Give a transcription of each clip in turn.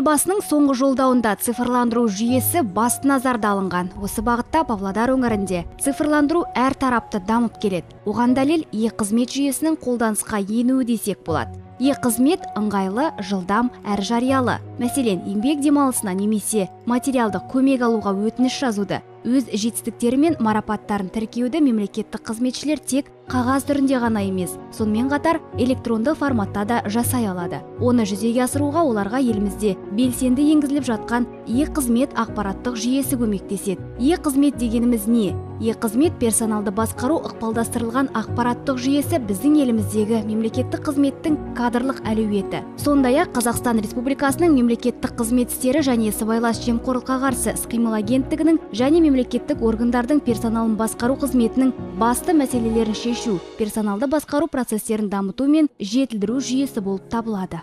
Елбасының соңғы жолдауында цифрландыру жүйесі басты назарда алынған. Осы бағытта Павлодар өңірінде цифрландыру әр тарапты дамып келеді. Оған дәлел e-қызмет жүйесінің қолданысқа енуі десек болады. E-қызмет ыңғайлы, жылдам, әрі жариялы. Мәселен, еңбек демалысына немесе материалдық көмек алуға өтініш жазуды, өз жетістіктері мен марапаттарын тіркеуді мемлекеттік қызметшілер тек қағаз түрінде ғана емес, сонымен қатар электронды форматта да жасай алады. Оны жүзеге асыруға оларға елімізде белсенді енгізіліп жатқан e-қызмет ақпараттық жүйесі көмектеседі. E-қызмет дегеніміз не? E-қызмет персоналды басқару ықпалдастырылған ақпараттық жүйесі біздің еліміздегі мемлекеттік қызметтің кадрлық әлеуеті. Сондай-ақ Қазақстан Республикасының мемлекеттік қызмет істері және сыбайлас жемқорлыққа қарсы іс-қимыл агенттігінің және мемлекеттік органдардың персоналын басқару қызметінің басты мәселелерін шешу, персоналды басқару процестерін дамыту мен жетілдіру жүйесі болып табылады.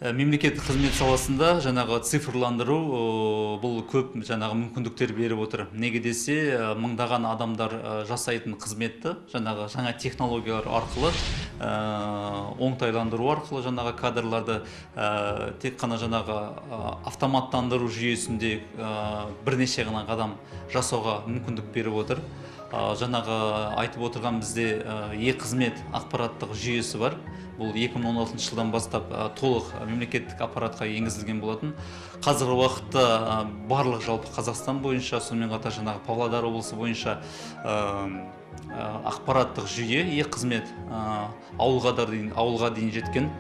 Мемлекеттік қызмет саласында жаңағы цифрландыру бұл көп жаңағы мүмкіндіктер беріп отыр. Неге десе, мыңдаған адамдар жасайтын қызметті жаңағы жаңа технологиялар арқылы оңтайландыру арқылы жаңағы кадрларды тек қана жаңағы автоматтандыру жүйесінде бірнеше ғана қадам жасауға мүмкіндік беріп отыр. Жаңағы айтып отырған бізде e-қызмет ақпараттық жүйесі бар. Бұл 2016 жылдан бастап толық мемлекеттік аппаратқа енгізілген болатын. Қазіргі уақытта барлық жалпы Қазақстан бойынша, сонымен қатар жаңағы Павлодар облысы бойынша ақпараттық жүйе e-қызмет ауылға дейін жеткен.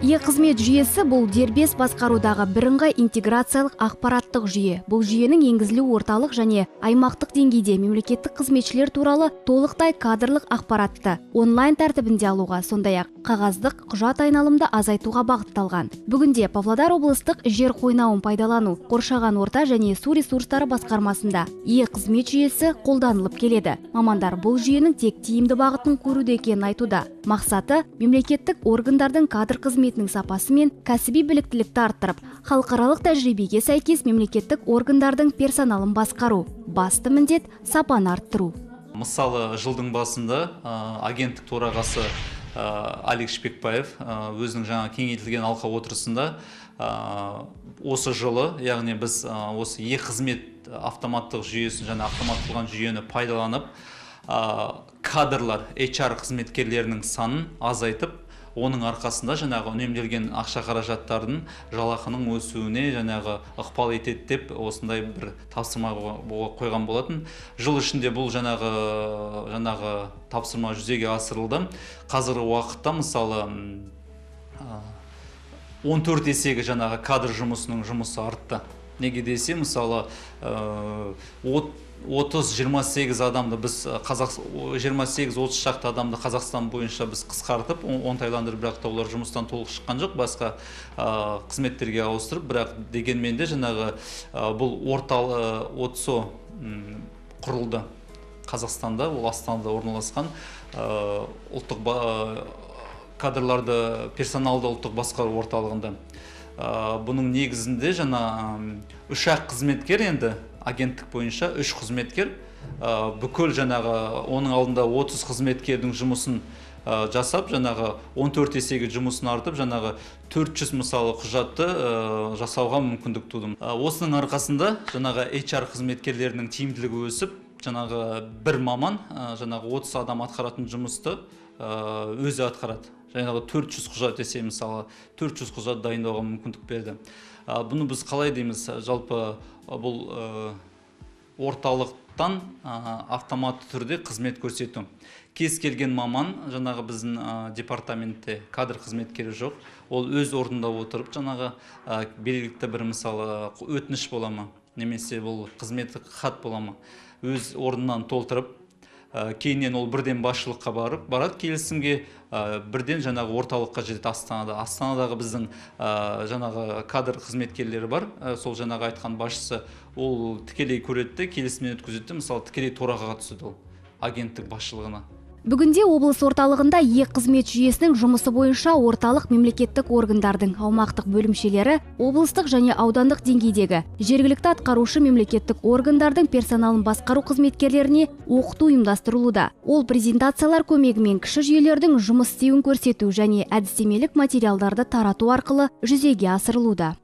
E-қызмет жүйесі бұл дербес басқарудағы бірыңғай интеграциялық ақпараттық жүйе. Бұл жүйенің енгізілу орталық және аймақтық деңгейде мемлекеттік қызметшілер туралы толықтай кадрлық ақпаратты онлайн тәртібінде алуға, сондай-ақ қағаздық құжат айналымды азайтуға бағытталған. Бүгінде Павлодар облыстық жер қойнауын пайдалану, қоршаған орта және су ресурстары басқармасында e-қызмет жүйесі қолданылып келеді. Мамандар бұл жүйенің тек тиімді бағытын көруде екенін айтуда. Мақсаты мемлекеттік органдардың кадр қызметінің сапасы мен кәсіби біліктілікті арттырып, халықаралық тәжірибеге сәйкес мемлекеттік органдардың персоналын басқару. Басты міндет сапаны арттыру. Мысалы, жылдың басында агенттік төрағасы Алик Шпекбаев өзінің жаңа кеңейтілген алқа отырысында осы жылы, яғни біз осы e-қызмет автоматтық жүйесін және автоматталған жүйені пайдаланып, кадрлар, HR қызметкерлерінің санын азайтып, оның арқасында жаңағы үнемделген ақша қаражаттардың жалақының өсуіне жаңағы ықпал етеді деп осындай бір тапсырма қойған болатын. Жыл ішінде бұл жаңағы тапсырма жүзеге асырылды. Қазіргі уақытта мысалы 14 есеге жаңағы кадр жұмысының жұмысы артты. Неге десе, мысалы 30-28 адамды біз 28-30 шақты адамды Қазақстан бойынша біз қысқартып, оңтайландырып, бірақ олар жұмыстан толық шыққан жоқ, басқа қызметтерге ауыстырып, бірақ дегенмен де жаңағы бұл орталық ОТСО құрылды Қазақстанда, ол Астанада орналасқан ұлттық кадрларды персоналды ұлттық басқару орталығында. Бұның негізінде жаңа 3-ақ қызметкер, енді агенттік бойынша 3 қызметкер, бүкіл жаңағы оның алдында 30 қызметкердің жұмысын жасап, жаңағы 14 есеге жұмысын артып, жаңағы 400 мысалы құжатты жасауға мүмкіндік тудым. Осының арқасында жаңағы HR қызметкерлерінің тиімділігі өсіп, жаңағы бір маман жаңағы 30 адам атқаратын жұмысты өзі атқарады. Жаңағы 400 құжат десе, мысалы 400 құжат дайындауға мүмкіндік берді. Бұны біз қалай дейміз? Жалпы бұл орталықтан автоматты түрде қызмет көрсету. Кез келген маман, жаңағы біздің департаментте кадр қызметкері жоқ. Ол өз орнында отырып, жаңағы белгілікті бір мысалы өтініш бола ма, немесе бұл қызметтік хат бола ма, өз орнынан толтырып, кейіннен ол бірден басшылыққа барады келісімге, бірден жаңағы орталыққа жетеді Астанадағы біздің жаңағы кадр қызметкерлері бар, сол жаңағы айтқан басшысы, ол тікелей көреді, келісімнен өткізеді, мысалы тікелей төрағаға түседі ол агенттік басшылығына. Бүгінде облыс орталығында e-қызмет жүйесінің жұмысы бойынша орталық мемлекеттік органдардың аумақтық бөлімшелері, облыстық және аудандық деңгейдегі жергілікті атқарушы мемлекеттік органдардың персоналын басқару қызметкерлеріне оқыту ұйымдастырылуда. Ол презентациялар көмегімен кіші жүйелердің жұмыс істеуін көрсету және әдістемелік материалдарды тарату арқылы жүзеге асырылуда.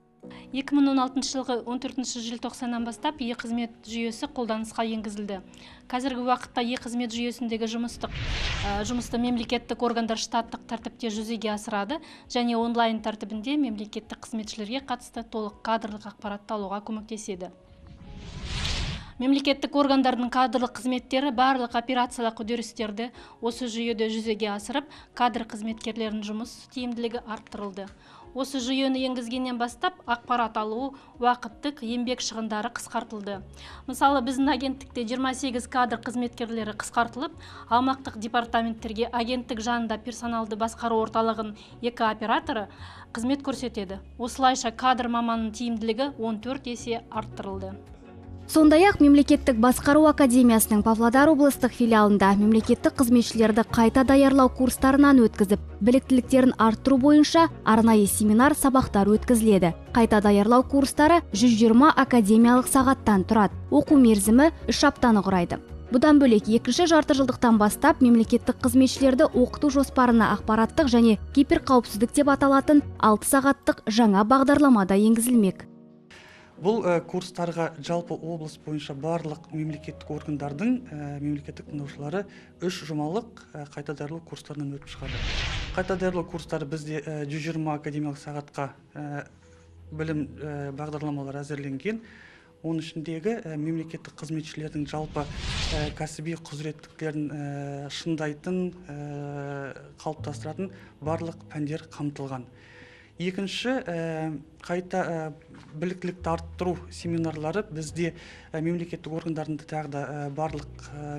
2016 жылғы 14 желтоқсаннан бастап e-қызмет жүйесі қолданысқа енгізілді. Қазіргі уақытта e-қызмет жүйесіндегі жұмысты мемлекеттік органдар штаттық тәртіпте жүзеге асырады және онлайн тәртібінде мемлекеттік қызметшілерге қатысты толық кадрлық ақпаратты алуға көмектеседі. Мемлекеттік органдардың кадрлық қызметтері барлық операциялық үдерістерді осы жүйеде жүзеге асырып, кадр қызметкерлерінің жұмыс тиімділігі арттырылды. Осы жүйені енгізгеннен бастап ақпарат алу, уақыттық, еңбек шығындары қысқартылды. Мысалы, біздің агенттікте 28 кадр қызметкерлері қысқартылып, аумақтық департаменттерге агенттік жанында персоналды басқару орталығын 2 операторы қызмет көрсетеді. Осылайша кадр маманының тиімділігі 14 есе арттырылды. Сондай-ақ мемлекеттік басқару академиясының Павлодар облыстық филиалында мемлекеттік қызметшілерді қайта даярлау курстарынан өткізіп, біліктіліктерін арттыру бойынша арнайы семинар сабақтар өткізіледі. Қайта даярлау курстары 120 академиялық сағаттан тұрады. Оқу мерзімі 3 аптаны құрайды. Бұдан бөлек екінші жартыжылдықтан бастап мемлекеттік қызметшілерді оқыту жоспарына ақпараттық және киберқауіпсіздік деп аталатын 6 сағаттық жаңа бағдарламада енгізілмек. Бұл курстарға жалпы облыс бойынша барлық мемлекеттік органдардың мемлекеттік тыңдаушылары 3 жұмалық қайта даярлау курстарынан өтіп шығады. Қайта даярлау курстары бізде 120 академиялық сағатқа білім бағдарламалар әзірленген. Оның ішіндегі мемлекеттік қызметшілердің жалпы кәсіби құзыреттіліктерін шыңдайтын, қалыптастыратын барлық пәндер қамтылған. Екінші, қайта біліктілікті арттыру семинарлары бізде мемлекеттік органдарында тағы да барлық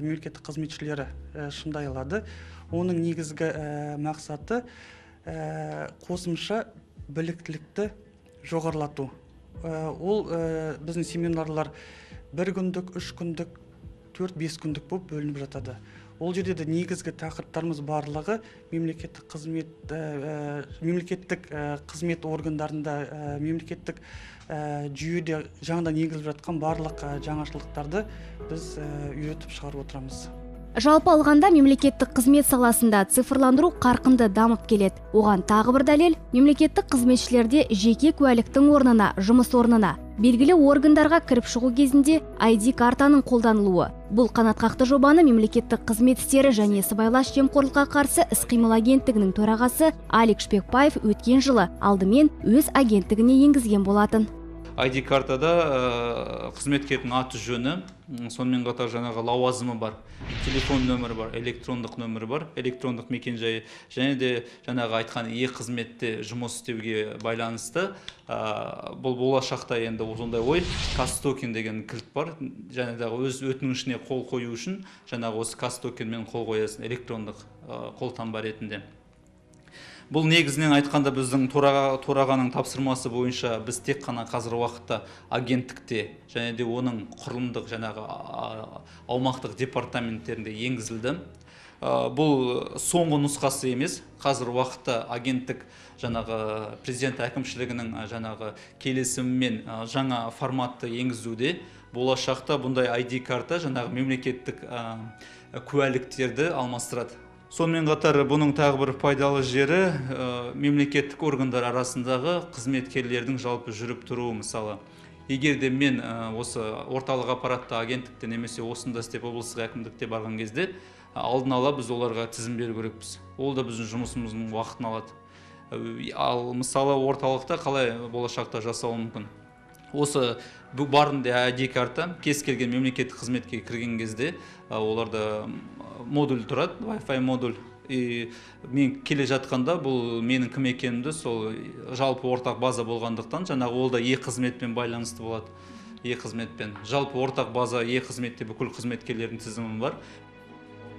мемлекеттік қызметшілері шыңдай алады. Оның негізгі мақсаты қосымша біліктілікті жоғарылату. Ол біздің семинарлар 1 күндік, 3 күндік, 4-5 күндік болып бөлініп жатады. Ол жерде де негізгі тақырыптарымыз барлығы мемлекеттік қызмет органдарында, мемлекеттік жүйеде жаңадан енгізіліп жатқан барлық жаңашылдықтарды біз үйретіп шығарып отырамыз. Жалпы алғанда мемлекеттік қызмет саласында цифрландыру қарқынды дамып келеді. Оған тағы бір дәлел, мемлекеттік қызметшілерде жеке куәліктің орнына, жұмыс орнына, белгілі органдарға кіріп шығу кезінде ID картаның қолданылуы. Бұл қанатқақты жобаны мемлекеттік қызмет істері және сыбайлас жемқорлыққа қарсы іс-қимыл агенттігінің төрағасы Алик Шпекбаев өткен жылы алдымен өз агенттігіне енгізген болатын. ID картада қызметкердің аты жөні, сонымен қатар жаңағы лауазымы бар, телефон нөмірі бар, электрондық нөмірі бар, электрондық мекенжайы, және де жаңағы айтқан қызметте жұмыс істеуге байланысты бұл болашақта енді осындай ой, кастокен деген кілт бар, жаңағы өз өтінішіне қол қою үшін жаңағы осы кастокенмен қол қоясың, электрондық қолтаңба ретінде. Бұл негізінен айтқанда біздің төрағаның тапсырмасы бойынша біз тек қана қазір уақытта агенттікте және де оның құрылымдық жаңағы аумақтық департаменттерінде енгізілді. Бұл соңғы нұсқасы емес. Қазір уақытта агенттік жаңағы президент әкімшілігінің жаңағы келісімімен жаңа форматты енгізуде. Болашақта бұндай ID карта жаңағы мемлекеттік куәліктерді алмастырады. Сонымен қатар бұның тағы бір пайдалы жері мемлекеттік органдар арасындағы қызметкерлердің жалпы жүріп тұруы. Мысалы, егер де мен осы орталық аппаратта агенттікте немесе осында істеп облыстық әкімдікте барған кезде алдын ала біз оларға тізім беру керекпіз. Ол да біздің жұмысымыздың уақытын алады. Ал мысалы орталықта қалай болашақта жасауы мүмкін? Осы барында ID карта кез келген мемлекеттік қызметке кірген кезде оларда модуль тұрады, Wi-Fi модуль. Мен келе жатқанда бұл менің кім екенімді сол жалпы ортақ база болғандықтан жаңағы ол да e-қызметпен байланысты болады. E-қызметпен. Жалпы ортақ база e-қызметте бүкіл қызметкерлердің тізімі бар.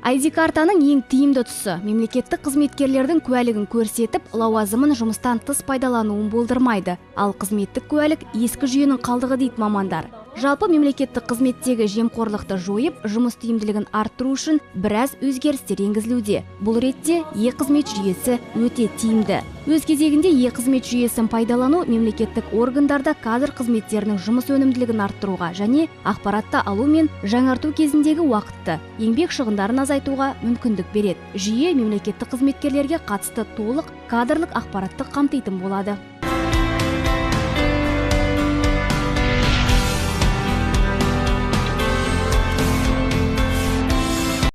ID картаның ең тиімді тұсы мемлекеттік қызметкерлердің куәлігін көрсетіп, лауазымын жұмыстан тыс пайдалануын болдырмайды. Ал қызметтік куәлік ескі жүйенің қалдығы дейді мамандар. Жалпы мемлекеттік қызметтегі жемқорлықты жойып, жұмыс тиімділігін арттыру үшін біраз өзгерістер енгізілуде. Бұл ретте e-қызмет жүйесі өте тиімді. Өз кезегінде e-қызмет жүйесін пайдалану мемлекеттік органдарда кадр қызметтерінің жұмыс өнімділігін арттыруға және ақпаратты алу мен жаңарту кезіндегі уақытты, еңбек шығындарын азайтуға мүмкіндік береді. Жүйе мемлекеттік қызметкерлерге қатысты толық кадрлық ақпаратты қамтитын болады.